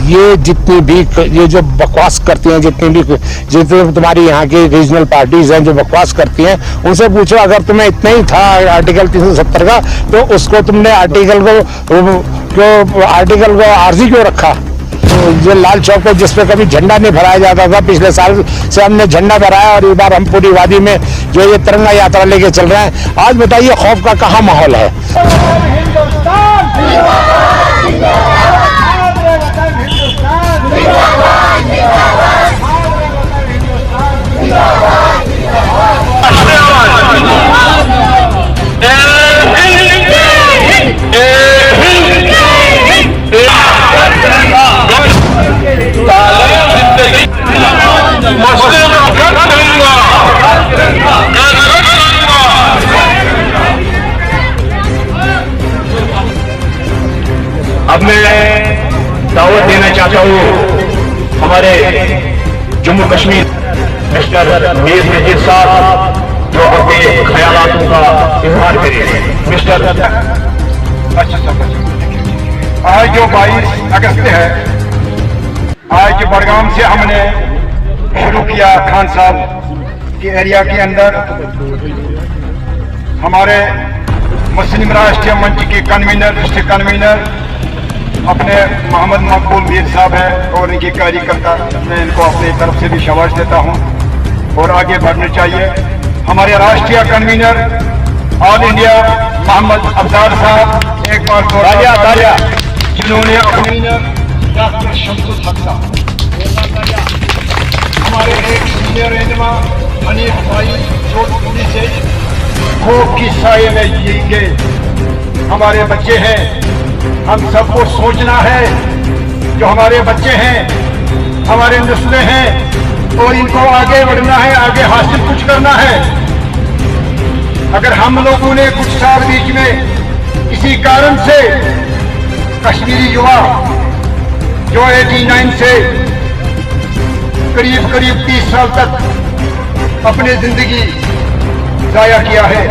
ये जितनी भी ये जो बकवास करती हैं, जितने तुम्हारी यहाँ की रीजनल पार्टीज हैं जो बकवास करती हैं, उनसे पूछो अगर तुम्हें इतना ही था आर्टिकल 370 का तो उसको तुमने आर्टिकल को आर्जी क्यों रखा। तो ये लाल चौक पे जिस पे कभी झंडा नहीं फहराया जाता था, पिछले साल से हमने झंडा फहराया और इस बार हम पूरी वादी में जो ये तिरंगा यात्रा लेके चल रहे हैं। आज बताइए खौफ का कहाँ माहौल है। अब मैं दावत देना चाहता हूँ हमारे जम्मू कश्मीर मिस्टर मीर नजीर साहब जो अपने ख्यालातों का इजहार करें। मिस्टर आज जो 22 अगस्त है, आज बड़गाम से हमने शुरू किया खान साहब के एरिया के अंदर। हमारे मुस्लिम राष्ट्रीय मंच के कन्वीनर, डिस्ट्रिक्ट कन्वीनर अपने मोहम्मद मकबूल मीर साहब हैं और इनके कार्यकर्ता, मैं इनको अपनी तरफ से भी शाबाश देता हूं और आगे बढ़ना चाहिए। हमारे राष्ट्रीय convener All India Mohammad Afzal sahab, एक बार जिन्होंने अपने डॉक्टर शमसुल हक साहब, हमारे एक सीनियर रहनुमा हनीफ भाई जो पुलिस से खौफ की साये में ये हमारे बच्चे हैं। हम सबको सोचना है, जो हमारे बच्चे हैं, हमारे नस्लें हैं और इनको आगे बढ़ना है, आगे हासिल कुछ करना है। अगर हम लोगों ने कुछ साल बीच में किसी कारण से कश्मीरी युवा जो 89 से करीब 30 साल तक अपनी जिंदगी जाया किया है,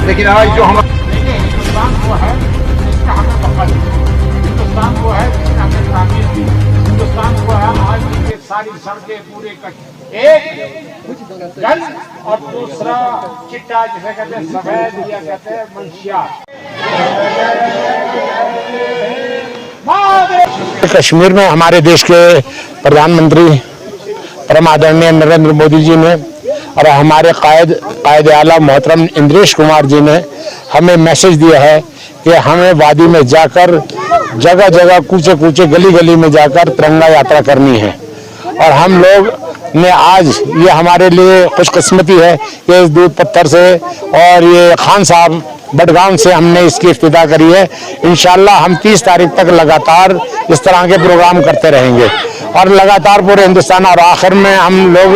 लेकिन आज जो हम हिंदुस्तान को है इसका हमें पकड़, हिंदुस्तान को है जिसने हमें तामीर दी, हिंदुस्तान को है आज की सारी सड़कें पूरे एक जल और दूसरा चिट्टा जिसे कहते हैं सफेद या कहते हैं मंशियात। कश्मीर में हमारे देश के प्रधानमंत्री परम आदरणीय नरेंद्र मोदी जी ने और हमारे कायद आला मोहतरम इंद्रेश कुमार जी ने हमें मैसेज दिया है कि हमें वादी में जाकर जगह जगह कूचे कूचे गली गली में जाकर तिरंगा यात्रा करनी है। और हम लोग ने आज ये हमारे लिए खुशकिस्मती है कि इस दूध पत्थर से और ये खान साहब बडगाम से हमने इसकी इफ्तिदा करी है। इंशाल्लाह हम 30 तारीख तक लगातार इस तरह के प्रोग्राम करते रहेंगे और लगातार पूरे हिंदुस्तान। और आखिर में हम लोग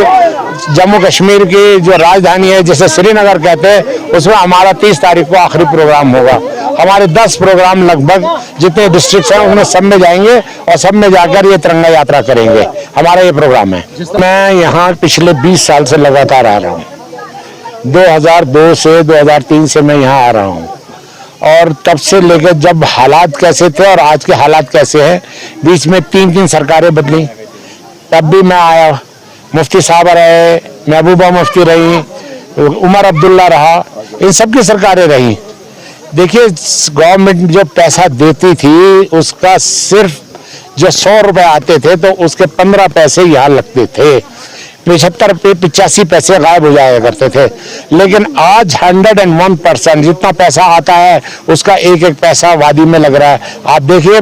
जम्मू कश्मीर की जो राजधानी है जिसे श्रीनगर कहते हैं, उसमें हमारा 30 तारीख को आखिरी प्रोग्राम होगा। हमारे 10 प्रोग्राम लगभग जितने डिस्ट्रिक्ट हैं उनमें सब में जाएंगे और सब में जाकर ये तिरंगा यात्रा करेंगे। हमारा ये प्रोग्राम है। मैं यहाँ पिछले 20 साल से लगातार आ रहा हूँ। 2002 से 2003 से मैं यहाँ आ रहा हूँ और तब से लेकर जब हालात कैसे थे और आज के हालात कैसे हैं, बीच में 3 सरकारें बदली, तब भी मैं आया। मुफ्ती साहब रहे, महबूबा मुफ्ती रही, उमर अब्दुल्ला रहा, इन सब की सरकारें रही। देखिए गवर्नमेंट जो पैसा देती थी उसका सिर्फ जो 100 रुपए आते थे तो उसके 15 पैसे यहाँ लगते थे, 85 पैसे गायब हो जाया करते थे। लेकिन आज 101% जितना पैसा आता है उसका एक पैसा वादी में लग रहा है। आप देखिए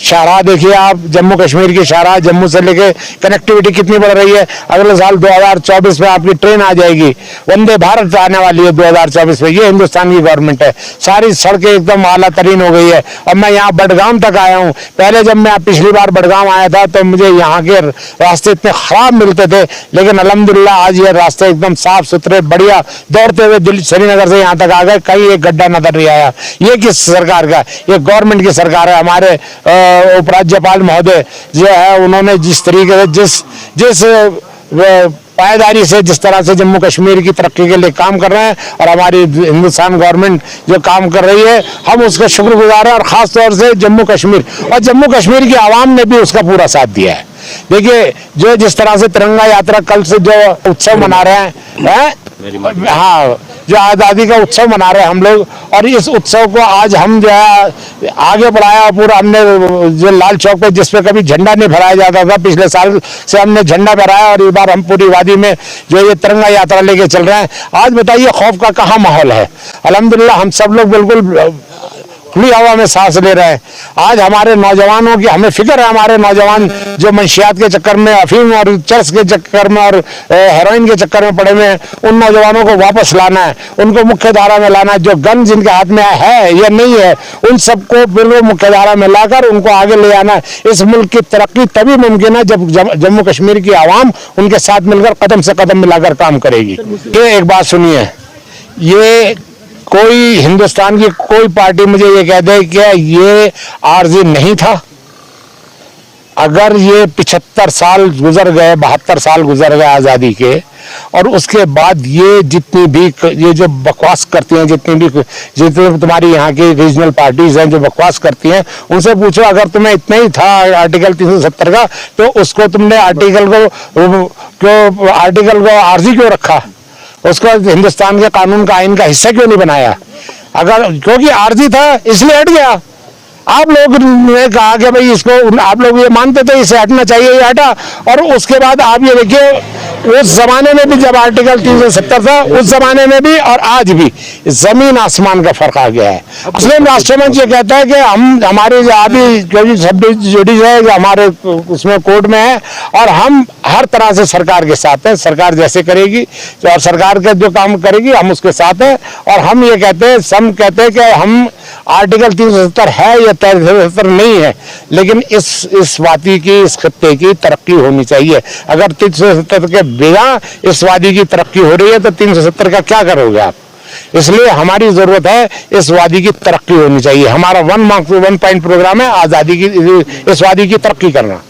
शाहराह, देखिए आप जम्मू कश्मीर की शाहराह, जम्मू से लेके कनेक्टिविटी कितनी बढ़ रही है। अगले साल 2024 में आपकी ट्रेन आ जाएगी, वंदे भारत आने वाली है 2024 में। ये हिंदुस्तान की गवर्नमेंट है। सारी सड़कें एकदम आला तरीन हो गई है। और मैं यहाँ बडगाम तक आया हूँ। पहले जब मैं पिछली बार बडगाम आया था तो मुझे यहाँ के रास्ते इतने खराब मिलते थे, लेकिन अल्हम्दुलिल्लाह आज ये रास्ते एकदम साफ सुथरे बढ़िया, दौड़ते हुए दिल्ली श्रीनगर से यहाँ तक आ गए, कहीं एक गड्ढा नजर नहीं आया। ये किस सरकार का? ये गवर्नमेंट की सरकार है। हमारे उपराज्यपाल महोदय जो है उन्होंने जिस तरीके से जिस पायदारी से जिस तरह से जम्मू कश्मीर की तरक्की के लिए काम कर रहे हैं और हमारी हिंदुस्तान गवर्नमेंट जो काम कर रही है, हम उसका शुक्रगुजार हैं। और ख़ास तौर से जम्मू कश्मीर की आवाम ने भी उसका पूरा साथ दिया है। देखिए, जो जिस तरह से तिरंगा यात्रा कल से जो उत्सव मना रहे हैं, हाँ, जो आज़ादी का उत्सव मना रहे हैं हम लोग, और इस उत्सव को आज हम जो है आगे बढ़ाया। पूरा हमने जो लाल चौक पे जिस पे कभी झंडा नहीं फहराया जाता था, पिछले साल से हमने झंडा फहराया और इस बार हम पूरी वादी में जो ये तिरंगा यात्रा लेके चल रहे हैं। आज बताइए खौफ का कहाँ माहौल है। अल्हम्दुलिल्लाह हम सब लोग बिल्कुल खुली हवा में सांस ले रहे हैं। आज हमारे नौजवानों की हमें फिक्र है, हमारे नौजवान जो मंशियात के चक्कर में, अफीम और चरस के चक्कर में और हेरोइन के चक्कर में पड़े हुए हैं, उन नौजवानों को वापस लाना है, उनको मुख्य धारा में लाना है। जो गन जिनके हाथ में है या नहीं है, उन सबको बिल्कुल मुख्य धारा में लाकर उनको आगे ले आना है। इस मुल्क की तरक्की तभी मुमकिन है जब जम्मू कश्मीर की आवाम उनके साथ मिलकर कदम से कदम मिलाकर काम करेगी। ये एक बात सुनिए, ये कोई हिंदुस्तान की कोई पार्टी मुझे ये कह दे कि ये आर्जी नहीं था। अगर ये 75 साल गुजर गए, 72 साल गुजर गए आज़ादी के, और उसके बाद ये जितनी भी ये जो बकवास करती हैं, जितनी तुम्हारी यहाँ की रीजनल पार्टीज हैं जो बकवास करती हैं, उनसे पूछो अगर तुम्हें इतना ही था आर्टिकल 370 का, तो उसको तुमने आर्टिकल को आर्जी क्यों रखा? उसको हिंदुस्तान के कानून का आइन का हिस्सा क्यों नहीं बनाया? अगर क्योंकि आर्जी था इसलिए हट गया। आप लोग ने कहा कि भाई इसको, आप लोग ये मानते थे इसे हटना चाहिए, ये हटा। और उसके बाद आप ये देखिए, उस जमाने में भी जब आर्टिकल 370 था, उस जमाने में भी और आज भी जमीन आसमान का फर्क आ गया है। मुस्लिम राष्ट्रमंच ये कहता है कि हमारे अभी क्योंकि सब जुडिशल हमारे उसमें कोर्ट में है और हम हर तरह से सरकार के साथ हैं, सरकार जैसे करेगी और सरकार का जो काम करेगी हम उसके साथ हैं। और हम ये कहते हैं, सब कहते हैं कि हम आर्टिकल 370 है या 370 नहीं है, लेकिन इस वादी की, इस खित्ते की तरक्की होनी चाहिए। अगर 370 के बिना इस वादी की तरक्की हो रही है तो 370 का क्या करोगे आप? इसलिए हमारी जरूरत है, इस वादी की तरक्की होनी चाहिए। हमारा 1 पॉइंट प्रोग्राम है आज़ादी की, इस वादी की तरक्की करना।